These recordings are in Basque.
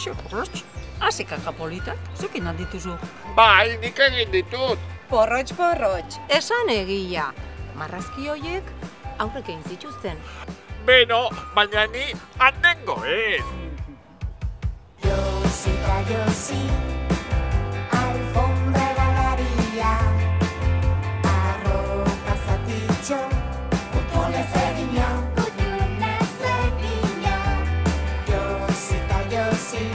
kaixo, porrotx. Hasi kakapolitak, zukin handituzu. Bai, nik egin ditut. Porrotx, esan egia. Marrazki hoiek aurrek egin zituzten. Beno, baina ni handengoen. Josi eta Josi, alfombra galeria, arropa zatitxo, kutunez egina. Josi eta Josi,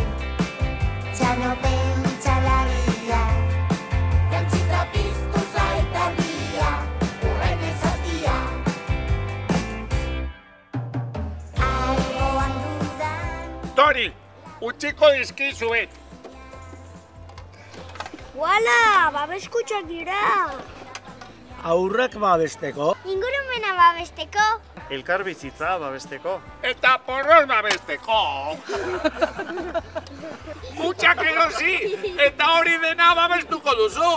txanopen txalaria, jantzita piztu zaitarria, urren ezaztia. Algoan dudan. Tori, utziko dizkizuet. Wala, babeskutxak dira. Aurrak babesteko. Ingurumena babesteko. Elkar bizitza babesteko. Eta porros babesteko. Kutxak erosi, eta hori dena babestuko duzu.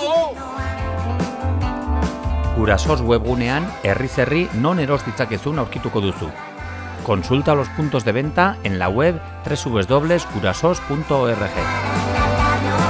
Gurasos webgunean herriz herri non eros ditzakezun aurkituko duzu. Consulta los puntos de venta en la web www.gurasos.org.